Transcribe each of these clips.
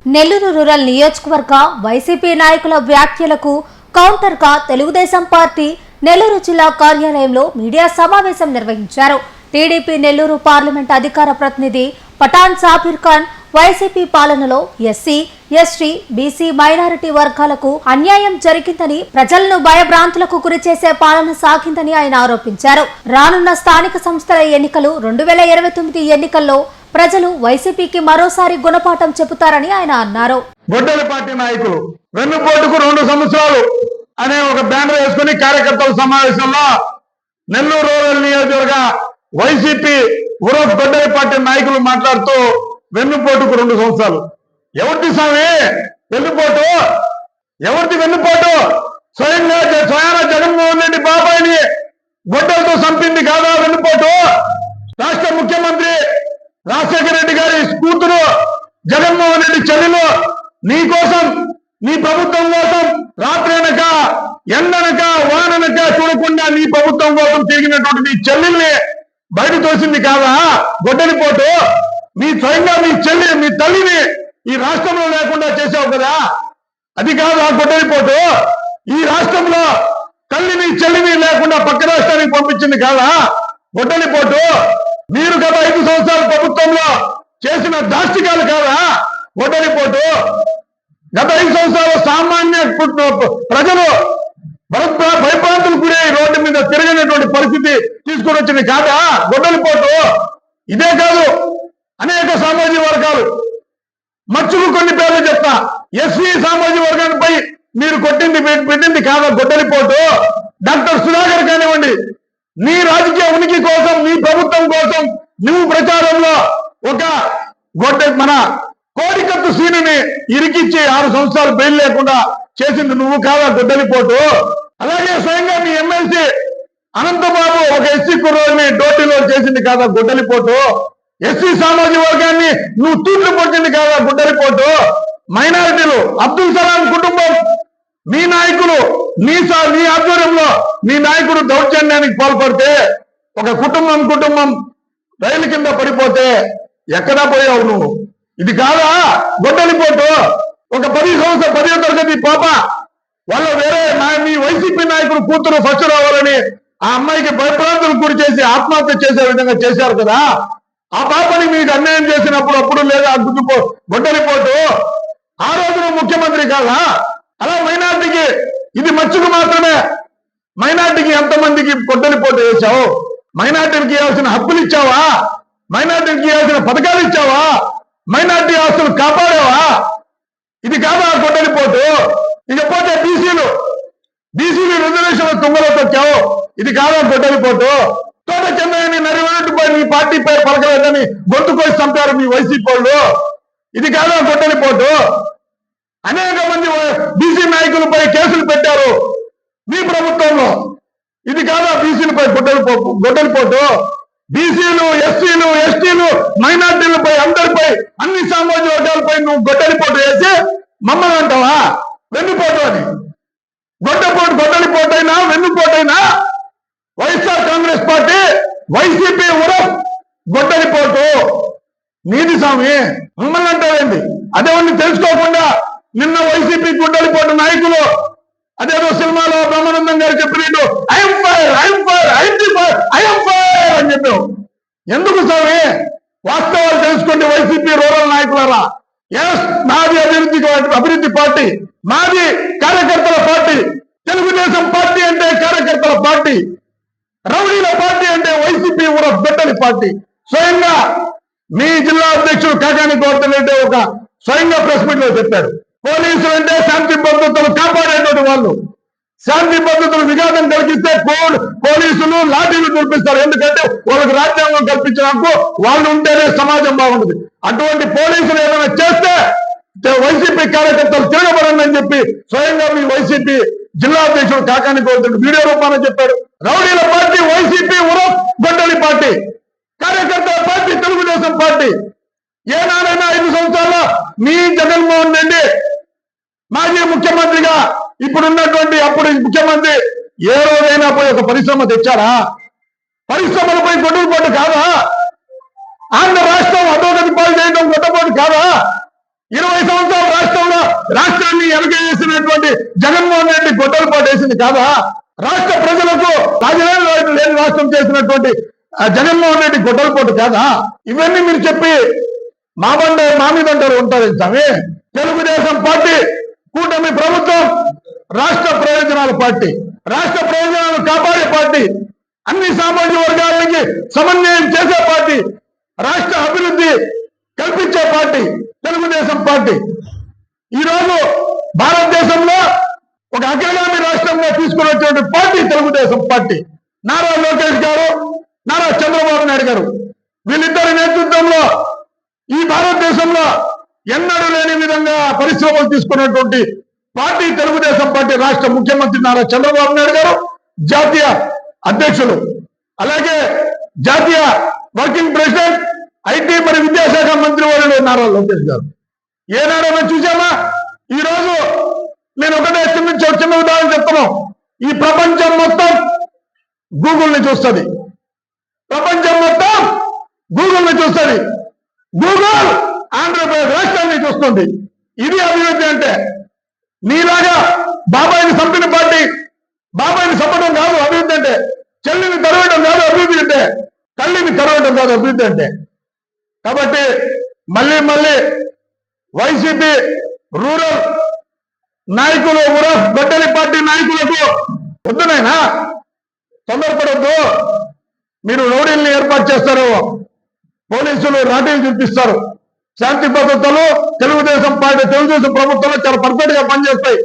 Nellore rural నియోజకవర్గ YCP నాయకుల వ్యాఖ్యలకు కౌంటర్ గా తెలుగుదేశం పార్టీ నెల్లూరు జిల్లా కార్యాలయంలో మీడియా సమావేశం నిర్వహించారు. టీడీపీ నెల్లూరు పార్లమెంట్ అధికార ప్రతినిధి పఠాన్ సాబిర్ ఖాన్ వైసీపీ పాలనలో ఎస్సీ, ఎస్టీ, బీసీ, మైనారిటీ వర్గాలకు అన్యాయం జరిగిందని, ప్రజలను భయభ్రాంతులకు గురిచేసే పాలన సాగిందని ఆయన ఆరోపించారు. రానున్న స్థానిక సంస్థల ఎన్నికలు 2029 ఎన్నికల్లో ప్రజలు వైసీపీకి మరోసారి గుణపాఠం చెబుతారని ఆయన అన్నారు. గొడ్డలి పార్టీ నాయకులు వెన్నుపోటుకు 2 సంవత్సరాలు అనే ఒక బ్యానర్ వేసుకుని కార్యకర్తల సమావేశంలో నెల్లూరు రూరల్ నియోజకవర్గ వైసీపీ గొడ్డలి పార్టీ నాయకులు మాట్లాడుతూ వెన్నుపోటుకు 2 సంవత్సరాలు. ఎవరిది స్వామి వెన్నుపోటు? ఎవరిది వెన్నుపోటు? స్వయాన జగన్మోహన్ రెడ్డి బాబాయిని గొడ్డలతో చంపింది కాదా వెన్నుపోటు? రాష్ట్ర ముఖ్యమంత్రి రాజశేఖర రెడ్డి గారి కూతురు జగన్మోహన్ రెడ్డి చెల్లెలు నీ కోసం, నీ ప్రభుత్వం కోసం రాత్రనక ఎండనక వాననక చూడకుండా నీ ప్రభుత్వం కోసం తిరిగినటువంటి నీ చెల్లెల్ని బయట తోసింది కాదా గొడ్డలిపోటు? మీ స్వయంగా మీ తల్లిని ఈ రాష్ట్రంలో లేకుండా చేసావు కదా, అది కాదా గొడ్డలిపోటు? ఈ రాష్ట్రంలో తల్లిని చెల్లిని లేకుండా పక్క రాష్ట్రానికి పంపించింది కాదా గొడ్డలిపోటు? మీరు గత 5 సంవత్సరాల ప్రభుత్వంలో చేసిన దాష్టికాలు కాదా గొడ్డలిపోటు? గత 5 సంవత్సరాలు సామాన్య ప్రజలు భయప్రాంతులు గురై రోడ్డు మీద తిరగనటువంటి పరిస్థితి తీసుకుని వచ్చింది కాదా గొడ్డలిపోటు? ఇదే కాదు, అనేక సామాజిక వర్గాలు మచ్చుకు కొన్ని పేర్లు చెప్తా. ఎస్సీ సామాజిక వర్గానిపై మీరు పెట్టింది కాదా గొడ్డలిపోటు? డాక్టర్ సుధాకర్ కానివ్వండి, నీ రాజకీయ ఉనికి కోసం, నీ ప్రభుత్వం కోసం నువ్వు ప్రచారంలో ఒక మన కోడికత్తు సీనుని ఇరికిచ్చి 6 సంవత్సరాలు బెయిల్ లేకుండా చేసింది నువ్వు కాదా గొడ్డలిపోటు? అలాగే స్వయంగా మీ ఎమ్మెల్సీ అనంతబాబు ఒక ఎస్సీ కుర్రోడిని డోటీలో చేసింది కాదా గొడ్డలిపోటు? ఎస్సీ సామాజిక వర్గాన్ని నువ్వు తూట్లు పొట్టింది కాదా గొడ్డలిపోటు? మైనారిటీలు అబ్దుల్ సలాం కుటుంబం, మీ నాయకులు నీ ఆధ్వర్యంలో నీ నాయకుడు దౌర్జన్యానికి పాల్పడితే ఒక కుటుంబం రైలు కింద పడిపోతే ఎక్కడా పోయావు నువ్వు? ఇది కాదా గొడ్డలిపోటు? ఒక 10వ తరగతి పాప వాళ్ళ వేరే మీ వైసీపీ నాయకుడు కూతురు ఫస్ట్ రావాలని ఆ అమ్మాయికి భయప్రాంతులకు గురి చేసి ఆత్మహత్య చేసే విధంగా చేశారు కదా. ఆ పాపని మీకు అన్యాయం చేసినప్పుడు అప్పుడు లేదా గొడ్డలిపోటు? ఆ రోజున ముఖ్యమంత్రి కాదా? అలా మైనార్టీకి ఇది మచ్చుకు మాత్రమే. మైనార్టీకి ఎంతమందికి గొడ్డలిపోటు వేశావు? మైనార్టీకి ఇవ్వాల్సిన హక్కులు ఇచ్చావా? మైనార్టీకి ఇవ్వాల్సిన పథకాలు ఇచ్చావా? మైనార్టీ ఆస్తులు కాపాడావా? ఇది కాదా గొడ్డలిపోటు? ఇకపోతే బీసీలు రిజర్వేషన్ల తుంగలో తొక్కావు, ఇది కాదా గొడ్డలిపోటు? తోట చెన్నైని నరివేటుపై నీ పార్టీపై పలకలేదని గొంతుకోసి చంపారు మీ వైసీపీ వాళ్ళు, ఇది కాదా గొడ్డలిపోటు? అనేక మంది బీసీ నాయకులపై కేసులు పెట్టారు మీ ప్రభుత్వంలో, ఇది కాదా బీసీలపై గొడ్డలిపోటు? బీసీలు, ఎస్సీలు, ఎస్టీలు, మైనార్టీలపై అందరిపై అన్ని సామాజిక వర్గాలపై నువ్వు గొడ్డలిపోటు వేసి మమ్మల్ని అంటావా వెన్నుపోటు అని? గొడ్డలిపోటైనా వెన్నుపోటైనా వైఎస్ఆర్ కాంగ్రెస్ పార్టీ వైసీపీ గొడ్డలిపోటు నీది స్వామి, మమ్మల్ని అంటావేంటి? అదేమన్నా తెలుసుకోకుండా నిన్న వైసీపీ గొడ్డలిపోటు నాయకులు అదేదో సినిమాలో బ్రహ్మానందం గారు చెప్పినట్టు ఐఎం ఫైర్ అని చెప్పావు. ఎందుకు స్వామి? వాస్తవాలు తెలుసుకోండి వైసీపీ రూరల్ నాయకులరా. మాది అభివృద్ధి పార్టీ, మాది కార్యకర్తల పార్టీ. తెలుగుదేశం పార్టీ అంటే కార్యకర్తల పార్టీ, రౌడీల పార్టీ అంటే వైసీపీ గొడ్డలి పార్టీ. స్వయంగా మీ జిల్లా అధ్యక్షుడు కాకాని గోవర్ధన్ రెడ్డి ఒక స్వయంగా ప్రెస్ మీట్ లో చెప్పారు, పోలీసులు అంటే శాంతి భద్రతలు కాపాడేటువంటి వాళ్ళు, శాంతి భద్రతలు విఘాతం కలిగిస్తే పోలీసులు లాఠీలు చూపిస్తారు. ఎందుకంటే వాళ్ళకి రాజ్యాంగం కల్పించినప్పుడు వాళ్ళు ఉంటేనే సమాజం బాగుంటుంది. అటువంటి పోలీసులు ఏమైనా చేస్తే వైసీపీ కార్యకర్తలు తిరగబడండి అని చెప్పి స్వయంగా మీ వైసీపీ జిల్లా అధ్యక్షుడు కాకాని గోవర్ధన్ వీడియో రూపాన చెప్పారు. రౌడీల పార్టీ వైసీపీ గొడ్డలి పార్టీ, కార్యకర్తల పార్టీ తెలుగుదేశం పార్టీ. ఏనాడైనా 5 సంవత్సరాల్లో మీ జగన్మోహన్ రెడ్డి మాజీ ముఖ్యమంత్రిగా ఇప్పుడున్నటువంటి అప్పుడు ముఖ్యమంత్రి ఏ రోజైనా పోయి ఒక పరిశ్రమ తెచ్చారా? పరిశ్రమలపై గొడ్డలిపోటు కాదా? ఆంధ్ర రాష్ట్రం అధోగతి పాలు చేయడం గొడ్డపోటు కాదా? 20 సంవత్సరాల రాష్ట్రాన్ని ఎనకేసినటువంటి జగన్మోహన్ రెడ్డి గొడ్డలు పాటు వేసింది కాదా? రాష్ట్ర ప్రజలకు రాజధాని లేని రాష్ట్రం చేసినటువంటి జగన్మోహన్ రెడ్డి గొడ్డలు పాటు కాదా? ఇవన్నీ మీరు చెప్పి మా మీద అంటారు ఉంటారు స్వామి. తెలుగుదేశం పార్టీ కూటమి ప్రభుత్వం రాష్ట్ర ప్రయోజనాల పార్టీ, రాష్ట్ర ప్రయోజనాలు కాపాడే పార్టీ, అన్ని సామాజిక వర్గాలకి సమన్వయం చేసే పార్టీ, రాష్ట్ర అభివృద్ధి కల్పించే పార్టీ తెలుగుదేశం పార్టీ. ఈరోజు భారతదేశంలో ఒక అగ్రగామి రాష్ట్రంగా తీసుకున్నటువంటి పార్టీ తెలుగుదేశం పార్టీ. నారా లోకేష్ గారు, నారా చంద్రబాబు నాయుడు గారు, వీళ్ళిద్దరి నేతృత్వంలో ఈ భారతదేశంలో ఎన్నడూ లేని విధంగా పరిశ్రమలు తీసుకున్నటువంటి పార్టీ తెలుగుదేశం పార్టీ. రాష్ట్ర ముఖ్యమంత్రి నారా చంద్రబాబు నాయుడు గారు, జాతీయ అధ్యక్షులు, అలాగే జాతీయ వర్కింగ్ ప్రెసిడెంట్, ఐటీ మరియు విద్యాశాఖ మంత్రి వాళ్ళు నారా లోకేష్ గారు. ఏనాడైనా చూసామా? ఈ రోజు నేను ఒకటే చిన్న ఉదాహరణ చెప్తున్నాం. ఈ ప్రపంచం మొత్తం గూగుల్ని చూస్తుంది, ప్రపంచం మొత్తం గూగుల్ని చూస్తుంది. గూగుల్ ఆంధ్రప్రదేశ్ రాష్ట్రాన్ని చూస్తుంది. ఇది అభివృద్ధి అంటే. నీలాగా బాబాయిని చంపిన పార్టీ, బాబాయిని చంపడం కాదు అభివృద్ధి అంటే. చెల్లిని తరవడం కాదు అభివృద్ధి అంటే. తల్లిని తరవడం కాదు అభివృద్ధి అంటే. కాబట్టి మళ్ళీ వైసీపీ రూరల్ నాయకులు, గొడ్డలి పార్టీ నాయకులకు వద్దునైనా తొందరపడద్దు. మీరు రౌడీల్ని ఏర్పాటు చేస్తారు, పోలీసులు రాటీలు చూపిస్తారు. శాంతి భద్రతలు తెలుగుదేశం ప్రభుత్వంలో చాలా పర్ఫెక్ట్ గా పనిచేస్తాయి.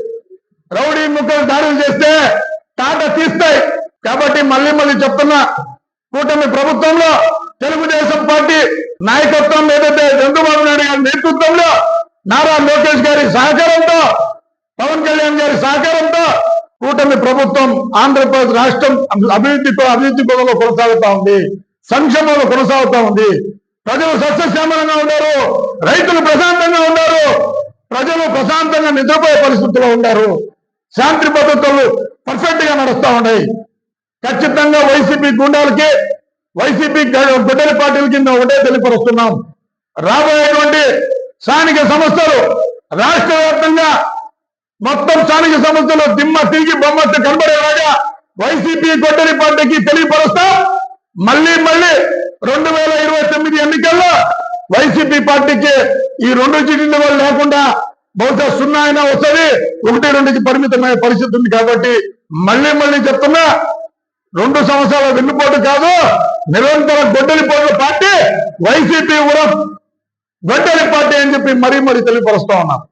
రౌడీ ముక్కలు దాడులు చేస్తే తాట తీస్తాయి. కాబట్టి మళ్ళీ చెప్తున్నా, కూటమి ప్రభుత్వంలో తెలుగుదేశం పార్టీ నాయకత్వం ఏదైతే చంద్రబాబు నాయుడు గారి నేతృత్వంలో నారా లోకేష్ గారి సహకారంతో, పవన్ కళ్యాణ్ గారి సహకారంతో కూటమి ప్రభుత్వం ఆంధ్రప్రదేశ్ రాష్ట్రం అభివృద్ధి పదంలో కొనసాగుతా ఉంది, సంక్షేమంలో కొనసాగుతా ఉంది. ప్రజలు సస్యశ్యామలంగా ఉన్నారు, రైతులు ప్రశాంతంగా ఉన్నారు, ప్రజలు ప్రశాంతంగా నిద్రపోయే పరిస్థితుల్లో ఉన్నారు. శాంతి భద్రతలు పర్ఫెక్ట్ గా నడుస్తా ఉన్నాయి. ఖచ్చితంగా వైసీపీ గుండాలకి, వైసీపీ గొడ్డలి పార్టీల కింద ఒకటే తెలియపరుస్తున్నాం. రాబోయేటువంటి స్థానిక సంస్థలు రాష్ట్ర వ్యాప్తంగా మొత్తం స్థానిక సంస్థలు దిమ్మ తిరిగి బొమ్మత్తు కనబడేలాగా వైసీపీ గొడ్డలి పార్టీకి తెలియపరుస్తాం. మళ్ళీ 2029 ఎన్నికల్లో వైసీపీ పార్టీకి ఈ 2 సీట్ల వల్ల లేకుండా బహుశా 0 అయినా వస్తుంది, 1-2కి పరిమితమైన పరిస్థితి ఉంది. కాబట్టి మళ్ళీ చెప్తున్నా, 2 సంవత్సరాల వెన్నుపోటు కాదు, నిరంతర గొడ్డలి పోటు పార్టీ వైసీపీ గొడ్డలి పార్టీ అని చెప్పి మరీ తెలియపరుస్తా ఉన్నాం.